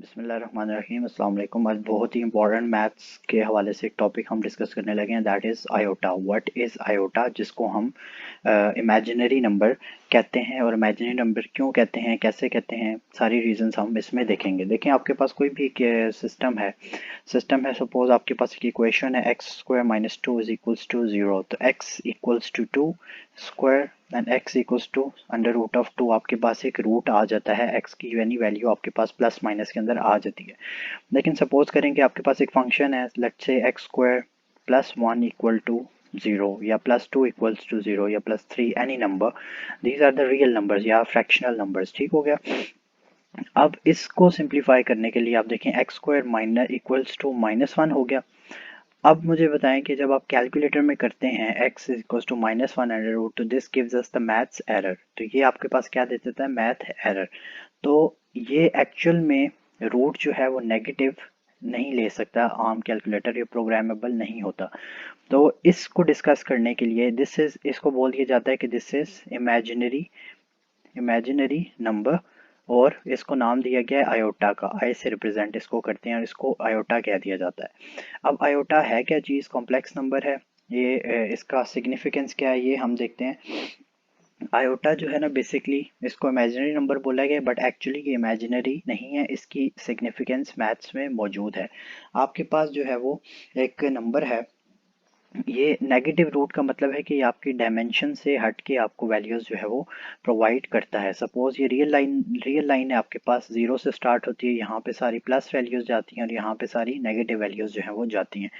बिस्मिल्लाहिर्रहमानिर्रहीम अस्सलाम वालेकुम। आज बहुत ही इंपॉर्टेंट मैथ्स के हवाले से एक टॉपिक हम डिस्कस करने लगे हैं, that is iota. What is iota, जिसको हम इमेजिनरी नंबर कहते हैं। और इमेजिनरी नंबर क्यों कहते हैं, कैसे कहते हैं, सारी रीजंस हम इसमें देखेंगे। देखें, आपके पास कोई भी सिस्टम है, सपोज आपके पास एक इक्वेशन है X square minus two is equals to zero. तो X equals to two square and X equals to under root of two. आपके पास एक रूट आ जाता है, एक्स की यानी वैल्यू आपके पास प्लस माइनस के अंदर आ जाती है। लेकिन सपोज करें कि आपके पास एक फंक्शन है, let's say X square plus one equal to zero, या plus two equals to zero, या plus three, any number. These are the real numbers या फ्रैक्शनल नंबर्स। ठीक हो गया। अब इसको सिंप्लीफाई करने के लिए आप देखें, X square minus equals to minus one हो गया। अब मुझे बताएं कि जब आप कैलकुलेटर में करते हैं x equals to minus one under root, तो this gives us the maths error. तो ये आपके पास क्या दे देता है, मैथ एरर। तो ये एक्चुअल में रूट जो है वो नेगेटिव नहीं ले सकता आम कैलकुलेटर, ये प्रोग्रामेबल नहीं होता। तो इसको डिस्कस करने के लिए इसको बोल दिया जाता है कि दिस इज इमेजिनरी नंबर, और इसको नाम दिया गया है आयोटा का। आई से रिप्रेजेंट इसको करते हैं और इसको आयोटा कह दिया जाता है। अब आयोटा है क्या चीज़, कॉम्प्लेक्स नंबर है ये। इसका सिग्निफिकेंस क्या है ये हम देखते हैं। आयोटा जो है ना, बेसिकली इसको इमेजिनरी नंबर बोला गया, बट एक्चुअली ये इमेजिनरी नहीं है, इसकी सिग्निफिकेंस मैथ्स में मौजूद है। आपके पास जो है वो एक नंबर है, ये नेगेटिव रूट का मतलब है कि ये आपकी डायमेंशन से हट के आपको वैल्यूज़ जो है वो प्रोवाइड करता है। सपोज ये रियल लाइन है, आपके पास ज़ीरो से स्टार्ट होती है, यहाँ पे सारी प्लस वैल्यूज़ जाती हैं और यहाँ पे सारी नेगेटिव वैल्यूज़ जो है वो जाती हैं।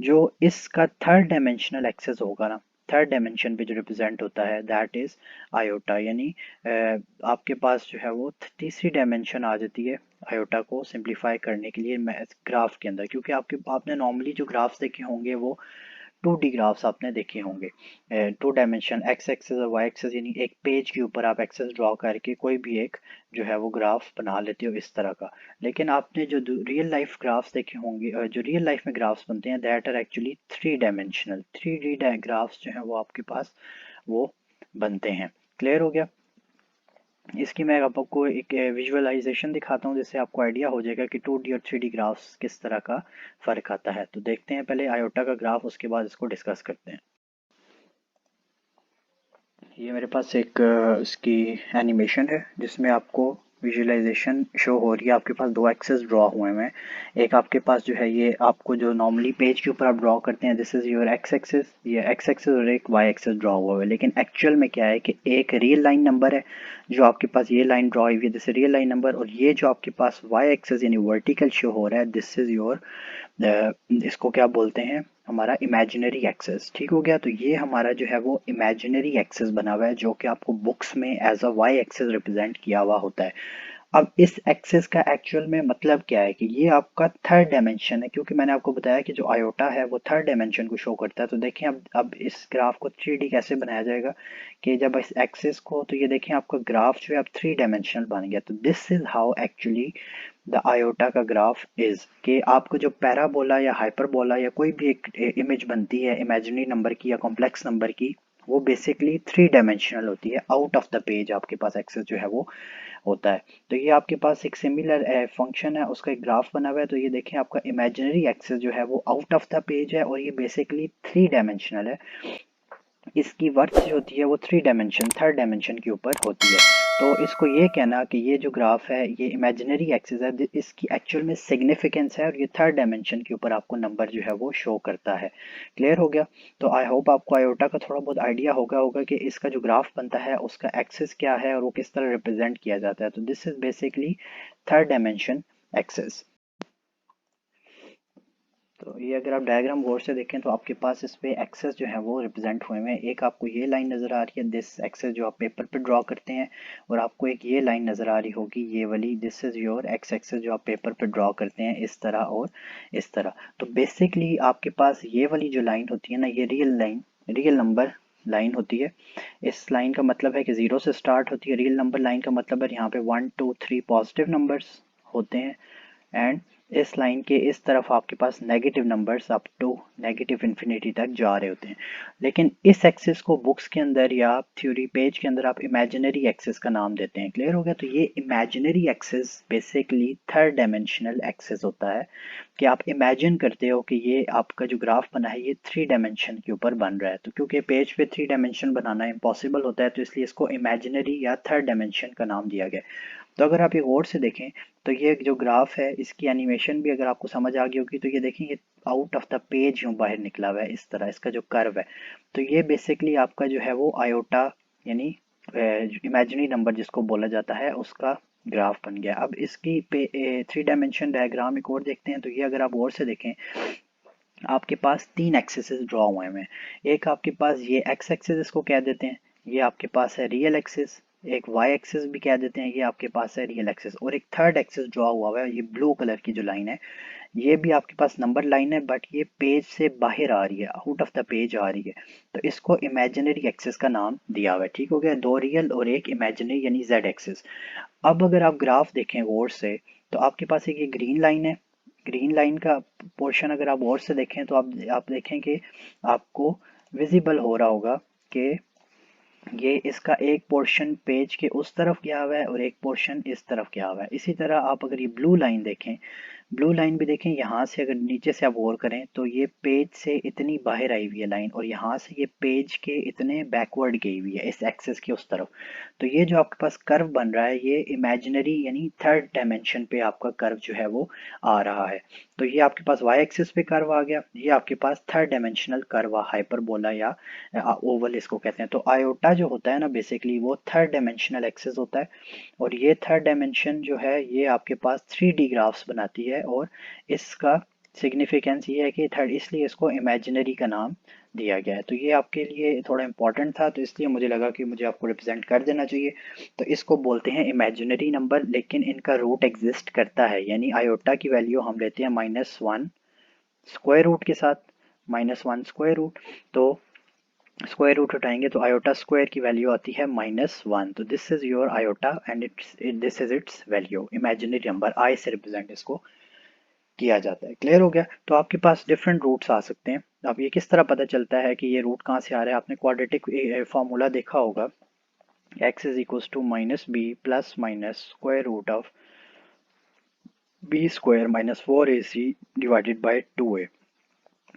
जो इसका थर्ड डायमेंशनल एक्सेस होगा ना, थर्ड डायमेंशन पे जो रिप्रेजेंट होता है, दैट इज़ आयोटा। यानी आपके पास जो है वो तीसरी डायमेंशन आ जाती है आयोटा को सिंप्लीफाई करने के लिए ग्राफ के अंदर। क्योंकि आपने नॉर्मली जो ग्राफ्स देखे होंगे वो टू डी ग्राफ्स आपने देखे होंगे, टू डायमेंशन एक्स एक्सेस और वाई एक्सेस, यानी एक पेज के ऊपर आप एक्सेस ड्रॉ करके कोई भी एक जो है वो ग्राफ बना लेते हो इस तरह का। लेकिन आपने जो रियल लाइफ ग्राफ्स देखे होंगे, जो रियल लाइफ में ग्राफ्स बनते हैं, that are actually three dimensional. Three D graphs जो हैं वो आपके पास वो बनते हैं। क्लियर हो गया। इसकी मैं आपको एक विजुअलाइजेशन दिखाता हूँ, जिससे आपको आइडिया हो जाएगा कि टू डी और थ्री डी ग्राफ्स किस तरह का फ़र्क आता है। तो देखते हैं पहले आयोटा का ग्राफ, उसके बाद इसको डिस्कस करते हैं। ये मेरे पास एक इसकी एनिमेशन है, जिसमें आपको विजुअलाइजेशन शो हो रही है। आपके पास दो एक्सेस ड्रॉ हुए हैं। एक आपके पास जो है, ये आपको जो नॉर्मली पेज के ऊपर आप ड्रॉ करते हैं, this is your X axis, ये एक्स एक्सेस, और एक वाई एक्सेस ड्रॉ हुआ है। लेकिन एक्चुअल में क्या है कि एक रियल लाइन नंबर है जो आपके पास ये लाइन ड्रॉ हुई है, दिस रियल लाइन नंबर। और ये जो आपके पास वाई एक्सेस यानी वर्टिकल शो हो रहा है, दिस इज़ योर इसको क्या बोलते हैं, हमारा इमेजिनरी एक्सेस। ठीक हो गया। तो ये हमारा जो है वो इमेजिनरी एक्सेस बना हुआ है, जो कि आपको बुक्स में as a Y axis represent किया हुआ होता है। अब इस एक्सेस का एक्चुअल में मतलब क्या है कि ये आपका थर्ड डायमेंशन है, क्योंकि मैंने आपको बताया कि जो आयोटा है वो थर्ड डायमेंशन को शो करता है। तो देखें, अब इस ग्राफ को थ्री डी कैसे बनाया जाएगा, कि जब इस एक्सेस को, तो ये देखें आपका ग्राफ जो है अब थ्री डायमेंशनल बन गया। तो this is how actually the iota का ग्राफ इज, कि आपको जो पैराबोला या हाइपरबोला या कोई भी एक इमेज बनती है इमेजिनरी नंबर की या कॉम्प्लेक्स नंबर की, वो बेसिकली थ्री डायमेंशनल होती है। आउट ऑफ द पेज आपके पास एक्सेस जो है वो होता है। तो ये आपके पास एक सिमिलर फंक्शन है, उसका एक ग्राफ बना हुआ है। तो ये देखें, आपका इमेजिनरी एक्सेस जो है वो आउट ऑफ द पेज है, और ये बेसिकली थ्री डायमेंशनल है। इसकी वर्थ जो होती है वो थ्री डायमेंशन, थर्ड डायमेंशन के ऊपर होती है। तो इसको ये कहना कि ये जो ग्राफ है ये इमेजिनरी एक्सिस है, इसकी एक्चुअल में सिग्निफिकेंस है, और ये थर्ड डायमेंशन के ऊपर आपको नंबर जो है वो शो करता है। क्लियर हो गया। तो आई होप आपको आयोटा का थोड़ा बहुत आइडिया होगा कि इसका जो ग्राफ बनता है उसका एक्सिस क्या है और वो किस तरह रिप्रेजेंट किया जाता है। तो this is basically third dimension axis. तो ये अगर आप डायग्राम गौर से देखें, तो आपके पास इस पे एक्सेस जो है वो रिप्रेजेंट हुए हैं। एक आपको ये लाइन नज़र आ रही है, दिस एक्सेस जो आप पेपर पे ड्रॉ करते हैं, और आपको एक ये लाइन नज़र आ रही होगी, ये वाली, this is your X axis जो आप पेपर पे ड्रॉ करते हैं इस तरह और इस तरह। तो बेसिकली आपके पास ये वाली जो लाइन होती है ना, ये रियल नंबर लाइन होती है। इस लाइन का मतलब है कि ज़ीरो से स्टार्ट होती है। रियल नंबर लाइन का मतलब है यहाँ पे one two three positive numbers होते हैं, एंड इस लाइन के इस तरफ आपके पास negative numbers up to negative infinity तक जा रहे होते हैं। लेकिन इस एक्सिस को बुक्स के अंदर या थ्योरी पेज के अंदर आप इमेजिनरी एक्सिस का नाम देते हैं। क्लियर हो गया? तो ये imaginary axis basically third dimensional axis होता है कि आप इमेजिन करते हो कि ये आपका जो ग्राफ बना है ये 3 डायमेंशन के ऊपर बन रहा है। तो क्योंकि पेज पे 3 डायमेंशन बनाना इम्पॉसिबल होता है तो इसलिए इसको इमेजिनरी या थर्ड डायमेंशन का नाम दिया गया। तो अगर आप ये गौर से देखें तो ये जो ग्राफ है इसकी एनिमेशन भी अगर आपको समझ आ गई होगी तो ये देखें ये आउट ऑफ द पेज यूँ बाहर निकला हुआ है इस तरह, इसका जो कर्व है। तो ये बेसिकली आपका जो है वो आयोटा यानी इमेजिनरी नंबर जिसको बोला जाता है उसका ग्राफ बन गया। अब इसकी पे 3 डायमेंशन डायग्राम एक और देखते हैं। तो ये अगर आप गौर से देखें आपके पास 3 एक्सिस ड्रॉ हुए हैं। एक आपके पास ये एक्स एक्सिस इसको कह देते हैं, ये आपके पास है रियल एक्सिस। एक वाई एक्सिस भी कह देते हैं, ये आपके पास है रियल एक्सिस। और एक थर्ड एक्सिस ड्रॉ हुआ है, ये ब्लू कलर की जो लाइन है ये भी आपके पास नंबर लाइन है बट ये पेज से बाहर आ रही है, आउट ऑफ द पेज आ रही है। तो इसको इमेजिनरी एक्सिस का नाम दिया हुआ है। ठीक हो गया? 2 रियल और एक इमेजिनरी यानी जेड एक्सिस। अब अगर आप ग्राफ देखें गौर से तो आपके पास एक ये ग्रीन लाइन है। ग्रीन लाइन का पोर्शन अगर आप गौर से देखें तो आप देखें कि आपको विजिबल हो रहा होगा कि ये इसका एक पोर्शन पेज के उस तरफ गया हुआ है और एक पोर्शन इस तरफ गया हुआ है। इसी तरह आप अगर ये ब्लू लाइन देखें, ब्लू लाइन भी देखें, यहाँ से अगर नीचे से आप गौर करें तो ये पेज से इतनी बाहर आई हुई है लाइन और यहाँ से ये पेज के इतने बैकवर्ड गई हुई है इस एक्सेस के उस तरफ। तो ये जो आपके पास कर्व बन रहा है ये इमेजिनरी यानी थर्ड डायमेंशन पे आपका कर्व जो है वो आ रहा है। तो ये आपके पास वाई एक्सिस पे कर्व आ गया, ये आपके पास थर्ड डायमेंशनल कर्व हाइपरबोला या ओवल इसको कहते हैं। तो आयोटा जो होता है ना बेसिकली वो थर्ड डायमेंशनल एक्सिस होता है और ये थर्ड डायमेंशन जो है ये आपके पास 3D ग्राफ्स बनाती है और इसका सिग्निफिकेंस ये है कि थर्ड इसलिए इसको इमेजिनरी का नाम दिया गया है। तो ये आपके लिए थोड़ा इंपॉर्टेंट था तो इसलिए मुझे लगा कि मुझे आपको रिप्रेजेंट कर देना चाहिए। तो इसको बोलते हैं इमेजिनरी नंबर, लेकिन इनका रूट एग्जिस्ट करता है यानी आयोटा की वैल्यू हम लेते हैं -1 स्क्वायर रूट के साथ, -1 स्क्वायर रूट। तो स्क्वायर रूट उठाएंगे तो आयोटा स्क्वायर की वैल्यू आती है -1। तो this is your iota and this is its value. Imaginary number I से रिप्रेजेंट इसको किया जाता है। क्लियर हो गया? तो आपके पास डिफरेंट रूट्स आ सकते हैं। अब ये किस तरह पता चलता है कि ये रूट कहाँ से आ रहा है? आपने क्वाड्रेटिक फार्मूला देखा होगा, x इज equal to -b plus minus square root of b square -4ac divided by 2a।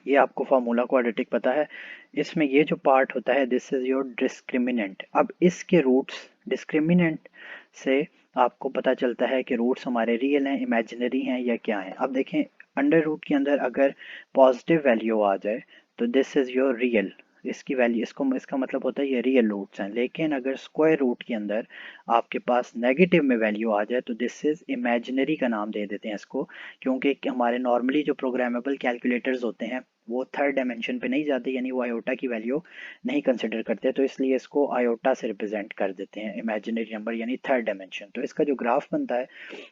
ये आपको फार्मूला क्वाड्रेटिक पता है। इसमें ये जो पार्ट होता है दिस इज योर डिस्क्रिमिनेंट। अब इसके रूट्स डिस्क्रिमिनेंट से आपको पता चलता है कि रूट्स हमारे रियल हैं, इमेजिनरी हैं या क्या हैं। अब देखें अंडर रूट के अंदर अगर पॉजिटिव वैल्यू आ जाए तो दिस इज योर रियल, इसकी वैल्यू इसका मतलब होता है ये रियल रूट्स हैं। लेकिन अगर स्क्वायर रूट के अंदर आपके पास नेगेटिव में वैल्यू आ जाए तो दिस इज इमेजिनरी का नाम दे देते हैं इसको, क्योंकि हमारे नॉर्मली जो प्रोग्रामेबल कैलकुलेटर्स होते हैं वो थर्ड डायमेंशन पे नहीं जाते यानी वो आयोटा की वैल्यू नहीं कंसिडर करते। तो इसलिए इसको आयोटा से रिप्रेजेंट कर देते हैं इमेजिनरी नंबर यानी थर्ड डायमेंशन। तो इसका जो ग्राफ बनता है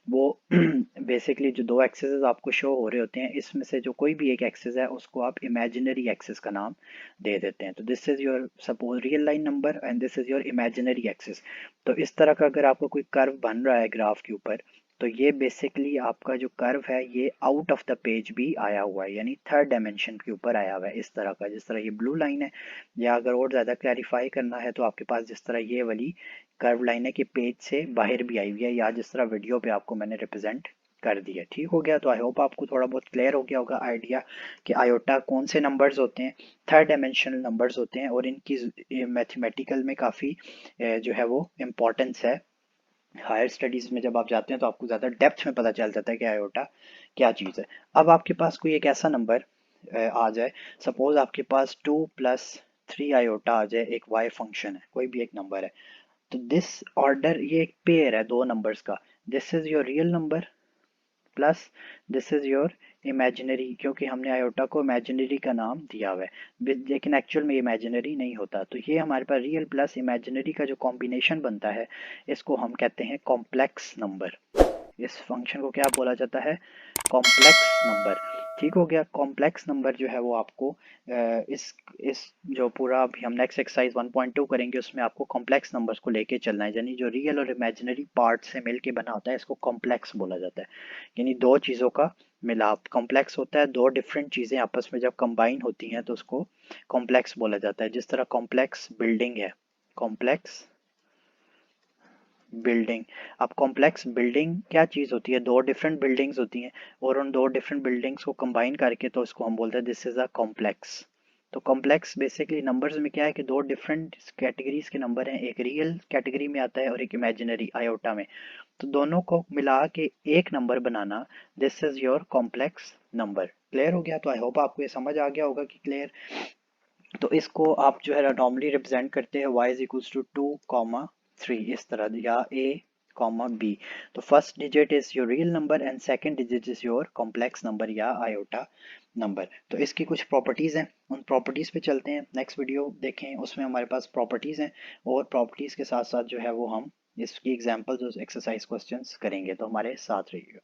वो बेसिकली जो 2 एक्सेस आपको शो हो रहे होते हैं इसमें से जो कोई भी एक एक्सेस है उसको आप इमेजिनरी एक्सेस का नाम दे देते हैं। तो this is your suppose real line number and this is your imaginary axis. तो इस तरह का अगर आपको कोई कर्व बन रहा है ग्राफ के ऊपर तो ये बेसिकली आपका जो कर्व है ये आउट ऑफ द पेज भी आया हुआ है यानी थर्ड डायमेंशन के ऊपर आया हुआ है इस तरह का, जिस तरह ये ब्लू लाइन है। या अगर और ज़्यादा क्लैरिफाई करना है तो आपके पास जिस तरह ये वाली कर्व लाइन है कि पेज से बाहर भी आई हुई है, या जिस तरह वीडियो पे आपको मैंने रिप्रेजेंट कर दिया। ठीक हो गया? तो आई होप आपको थोड़ा बहुत क्लियर हो गया होगा आइडिया कि आयोटा कौन से नंबर्स होते हैं, थर्ड डायमेंशनल नंबर्स होते हैं और इनकी मैथमेटिकल में काफ़ी जो है वो इम्पोर्टेंस है। हायर स्टडीज़ में जब आप जाते हैं तो आपको ज़्यादा डेप्थ में पता चल जाता है कि आयोटा क्या चीज़ है। अब आपके पास कोई एक ऐसा नंबर आ जाए, सपोज आपके पास 2+3 आयोटा आ जाए, एक वाई फंक्शन है, कोई भी एक नंबर है। तो दिस ऑर्डर ये एक पेयर है दो नंबर्स का, this is your real number plus this is your imaginary, क्योंकि हमने आयोटा को इमेजिनरी का नाम दिया हुआ है लेकिन एक्चुअल में इमेजिनरी नहीं होता। तो ये हमारे पास रियल प्लस इमेजिनरी का जो कॉम्बिनेशन बनता है इसको हम कहते हैं कॉम्प्लेक्स नंबर। इस फंक्शन को क्या बोला जाता है? Complex number. ठीक हो गया। कॉम्प्लेक्स नंबर जो है वो आपको इस जो पूरा अभी हम नेक्स्ट एक्सरसाइज 1.2 करेंगे उसमें आपको कॉम्प्लेक्स नंबर्स को लेके चलना है, यानी जो रियल और इमेजिनरी पार्ट से मिल के बना होता है इसको कॉम्प्लेक्स बोला जाता है। यानी दो चीज़ों का मिलाप कॉम्प्लेक्स होता है, दो डिफरेंट चीज़ें आपस में जब कंबाइन होती हैं तो उसको कॉम्प्लेक्स बोला जाता है। जिस तरह कॉम्प्लेक्स बिल्डिंग है, कॉम्प्लेक्स बिल्डिंग। अब कॉम्प्लेक्स बिल्डिंग क्या चीज़ होती है, दो डिफरेंट बिल्डिंग्स होती हैं और उन दो डिफरेंट बिल्डिंग्स को कंबाइन करके तो इसको हम बोलते हैं दिस इज अ कॉम्प्लेक्स। तो कॉम्प्लेक्स बेसिकली नंबर्स में क्या है कि दो डिफरेंट कैटेगरीज के नंबर हैं, एक रियल कैटेगरी में आता है और एक इमेजिनरी आयोटा में। तो दोनों को मिला के एक number banana, this is your complex number. Clear हो गया? तो आई होप आपको ये समझ आ गया होगा कि क्लियर। तो इसको आप जो है नॉर्मली रिप्रेजेंट करते हैं y इज इक्वल्स टू 2, 3 इस तरह, या a कॉमा b। तो first digit is your real number and second digit is your complex number या आयोटा नंबर। तो इसकी कुछ प्रॉपर्टीज़ हैं, उन प्रॉपर्टीज़ पे चलते हैं। नेक्स्ट वीडियो देखें, उसमें हमारे पास प्रॉपर्टीज़ हैं और प्रॉपर्टीज़ के साथ साथ जो है वो हम इसकी एग्जाम्पल्स और एक्सरसाइज क्वेश्चंस करेंगे। तो हमारे साथ रहिएगा।